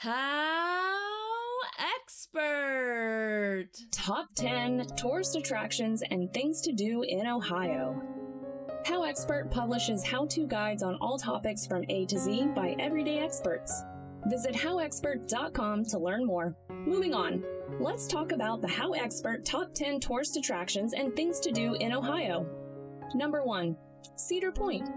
HowExpert! Top 10 tourist attractions and things to do in Ohio. HowExpert publishes how-to guides on all topics from A to Z by everyday experts. Visit HowExpert.com to learn more. Moving on, let's talk about the HowExpert Top 10 Tourist Attractions and Things to Do in Ohio. Number 1. Cedar Point.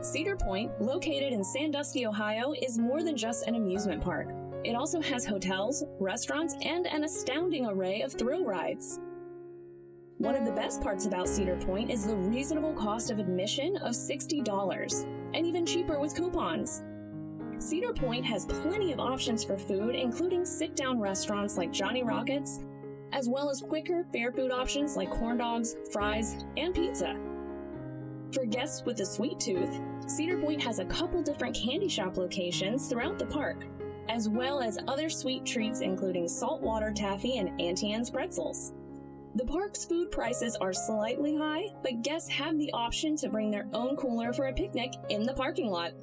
Cedar Point, located in Sandusky, Ohio, is more than just an amusement park. It also has hotels, restaurants, and an astounding array of thrill rides. One of the best parts about Cedar Point is the reasonable cost of admission of $60, and even cheaper with coupons. Cedar Point has plenty of options for food, including sit-down restaurants like Johnny Rockets, as well as quicker fair food options like corn dogs, fries, and pizza. For guests with a sweet tooth, Cedar Point has a couple different candy shop locations throughout the park, as well as other sweet treats including saltwater taffy and Auntie Anne's pretzels. The park's food prices are slightly high, but guests have the option to bring their own cooler for a picnic in the parking lot.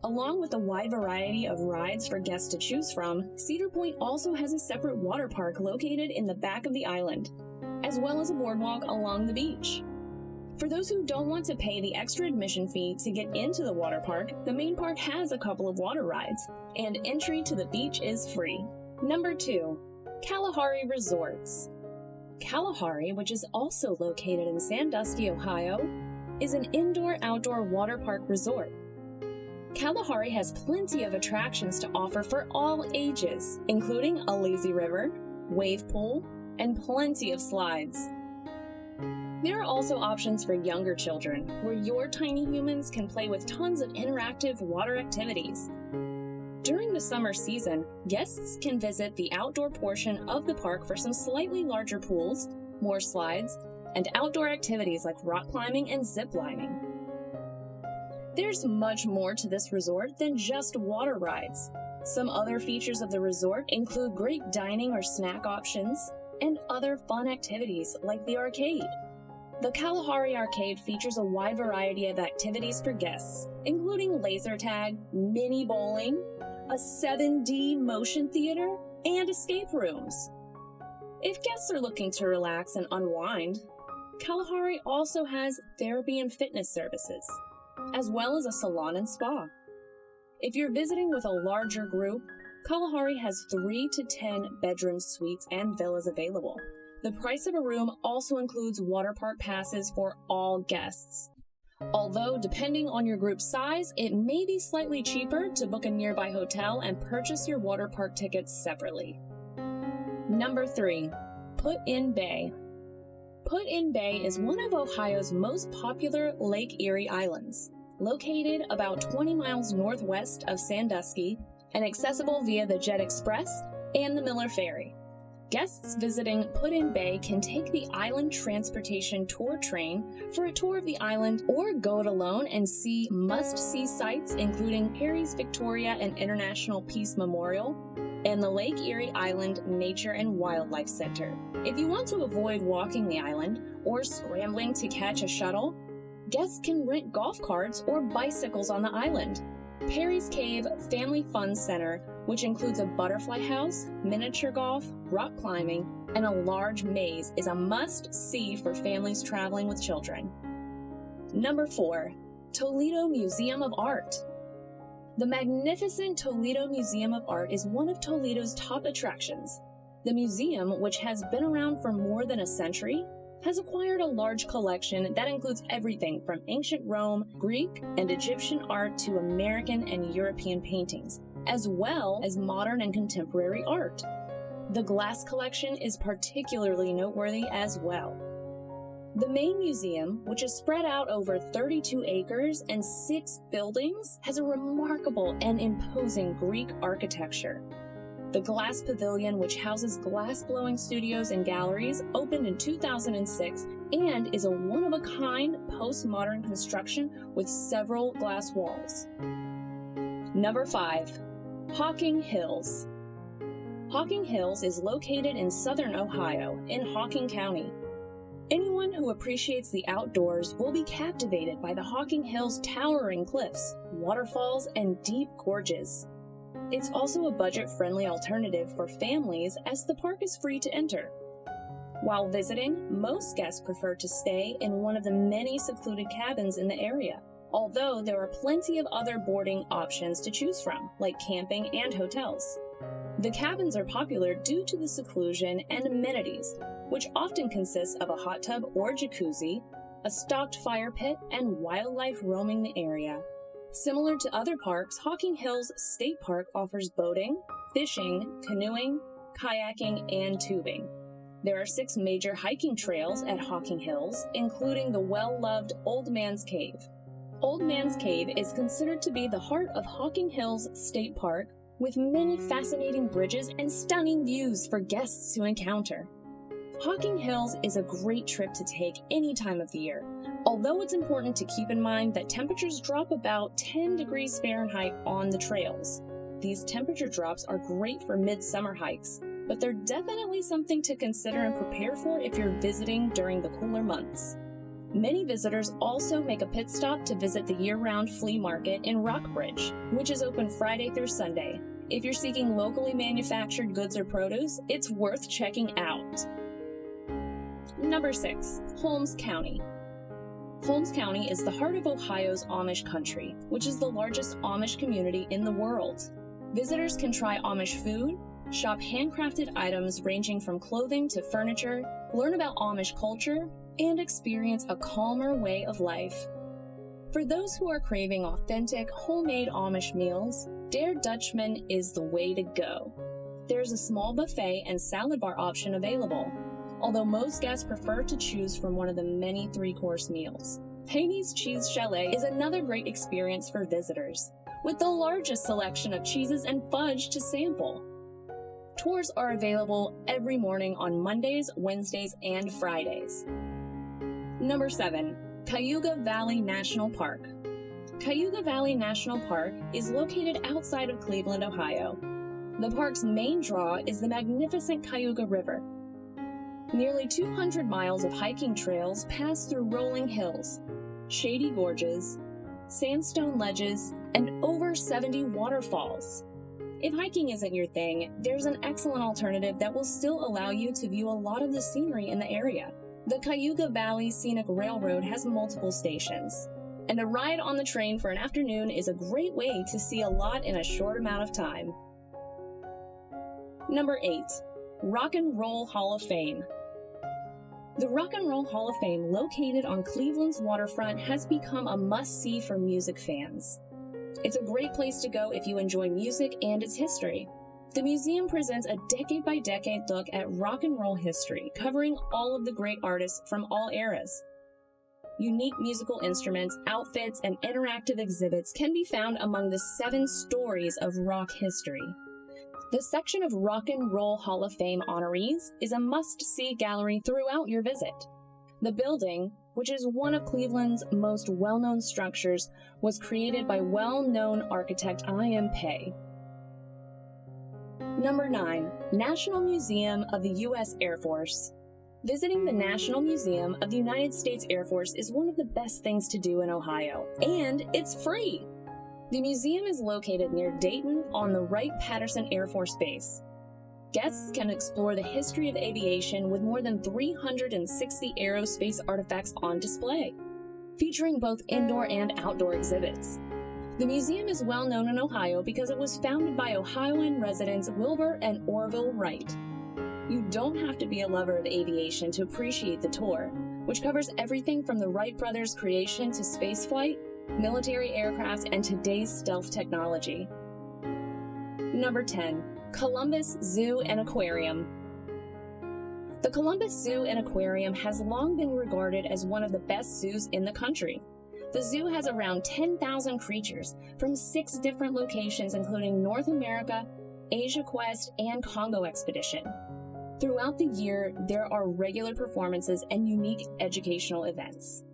Along with a wide variety of rides for guests to choose from, Cedar Point also has a separate water park located in the back of the island, as well as a boardwalk along the beach. For those who don't want to pay the extra admission fee to get into the water park, the main park has a couple of water rides, and entry to the beach is free. Number 2. Kalahari Resorts. Kalahari, which is also located in Sandusky, Ohio, is an indoor-outdoor water park resort. Kalahari has plenty of attractions to offer for all ages, including a lazy river, wave pool, and plenty of slides. There are also options for younger children, where your tiny humans can play with tons of interactive water activities. During the summer season, guests can visit the outdoor portion of the park for some slightly larger pools, more slides, and outdoor activities like rock climbing and zip lining. There's much more to this resort than just water rides. Some other features of the resort include great dining or snack options, and other fun activities like the arcade. The Kalahari Arcade features a wide variety of activities for guests, including laser tag, mini bowling, a 7D motion theater, and escape rooms. If guests are looking to relax and unwind, Kalahari also has therapy and fitness services, as well as a salon and spa. If you're visiting with a larger group, Kalahari has 3 to 10 bedroom suites and villas available. The price of a room also includes water park passes for all guests. Although, depending on your group size, it may be slightly cheaper to book a nearby hotel and purchase your water park tickets separately. Number 3. Put-in Bay. Put-in Bay is one of Ohio's most popular Lake Erie islands, located about 20 miles northwest of Sandusky and accessible via the Jet Express and the Miller Ferry. Guests visiting Put-in Bay can take the Island Transportation Tour Train for a tour of the island, or go it alone and see must-see sites including Perry's Victoria and International Peace Memorial and the Lake Erie Island Nature and Wildlife Center. If you want to avoid walking the island or scrambling to catch a shuttle, guests can rent golf carts or bicycles on the island. Perry's Cave Family Fun Center, which includes a butterfly house, miniature golf, rock climbing, and a large maze, is a must-see for families traveling with children. Number 4. Toledo Museum of Art. The magnificent Toledo Museum of Art is one of Toledo's top attractions. The museum, which has been around for more than a century, has acquired a large collection that includes everything from ancient Rome, Greek, and Egyptian art to American and European paintings, as well as modern and contemporary art. The glass collection is particularly noteworthy as well. The main museum, which is spread out over 32 acres and 6 buildings, has a remarkable and imposing Greek architecture. The Glass Pavilion, which houses glass-blowing studios and galleries, opened in 2006 and is a one-of-a-kind postmodern construction with several glass walls. Number 5. Hocking Hills. Hocking Hills is located in southern Ohio, in Hocking County. Anyone who appreciates the outdoors will be captivated by the Hocking Hills' towering cliffs, waterfalls, and deep gorges. It's also a budget-friendly alternative for families as the park is free to enter. While visiting, most guests prefer to stay in one of the many secluded cabins in the area, although there are plenty of other boarding options to choose from, like camping and hotels. The cabins are popular due to the seclusion and amenities, which often consist of a hot tub or jacuzzi, a stocked fire pit, and wildlife roaming the area. Similar to other parks, Hocking Hills State Park offers boating, fishing, canoeing, kayaking, and tubing. There are 6 major hiking trails at Hocking Hills, including the well-loved Old Man's Cave. Old Man's Cave is considered to be the heart of Hocking Hills State Park, with many fascinating bridges and stunning views for guests to encounter. Hocking Hills is a great trip to take any time of the year, although it's important to keep in mind that temperatures drop about 10 degrees Fahrenheit on the trails. These temperature drops are great for midsummer hikes, but they're definitely something to consider and prepare for if you're visiting during the cooler months. Many visitors also make a pit stop to visit the year-round flea market in Rockbridge, which is open Friday through Sunday. If you're seeking locally manufactured goods or produce, it's worth checking out. Number 6. Holmes County. Holmes County is the heart of Ohio's Amish country, which is the largest Amish community in the world. Visitors can try Amish food, shop handcrafted items ranging from clothing to furniture, learn about Amish culture, and experience a calmer way of life. For those who are craving authentic, homemade Amish meals, Der Dutchman is the way to go. There's a small buffet and salad bar option available, although most guests prefer to choose from one of the many 3-course meals. Haney's Cheese Chalet is another great experience for visitors, with the largest selection of cheeses and fudge to sample. Tours are available every morning on Mondays, Wednesdays, and Fridays. Number 7. Cuyahoga Valley National Park. Cuyahoga Valley National Park is located outside of Cleveland, Ohio. The park's main draw is the magnificent Cuyahoga River. Nearly 200 miles of hiking trails pass through rolling hills, shady gorges, sandstone ledges, and over 70 waterfalls. If hiking isn't your thing, there's an excellent alternative that will still allow you to view a lot of the scenery in the area. The Cuyahoga Valley Scenic Railroad has multiple stations, and a ride on the train for an afternoon is a great way to see a lot in a short amount of time. Number 8. Rock and Roll Hall of Fame. The Rock and Roll Hall of Fame, located on Cleveland's waterfront, has become a must-see for music fans. It's a great place to go if you enjoy music and its history. The museum presents a decade-by-decade look at rock and roll history, covering all of the great artists from all eras. Unique musical instruments, outfits, and interactive exhibits can be found among the 7 stories of rock history. The section of Rock and Roll Hall of Fame honorees is a must-see gallery throughout your visit. The building, which is one of Cleveland's most well-known structures, was created by well-known architect I.M. Pei. Number 9. National Museum of the U.S. Air Force. Visiting the National Museum of the United States Air Force is one of the best things to do in Ohio, and it's free! The museum is located near Dayton on the Wright-Patterson Air Force Base. Guests can explore the history of aviation with more than 360 aerospace artifacts on display, featuring both indoor and outdoor exhibits. The museum is well known in Ohio because it was founded by Ohioan residents Wilbur and Orville Wright. You don't have to be a lover of aviation to appreciate the tour, which covers everything from the Wright brothers' creation to spaceflight, military aircraft, and today's stealth technology. Number 10. Columbus Zoo and Aquarium. The Columbus Zoo and Aquarium has long been regarded as one of the best zoos in the country. The zoo has around 10,000 creatures from 6 different locations, including North America, Asia Quest, and Congo Expedition. Throughout the year, there are regular performances and unique educational events.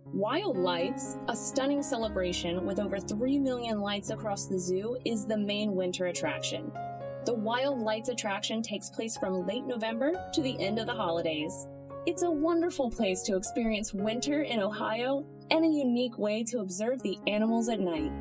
Wild Lights, a stunning celebration with over 3 million lights across the zoo, is the main winter attraction. The Wild Lights attraction takes place from late November to the end of the holidays. It's a wonderful place to experience winter in Ohio and a unique way to observe the animals at night.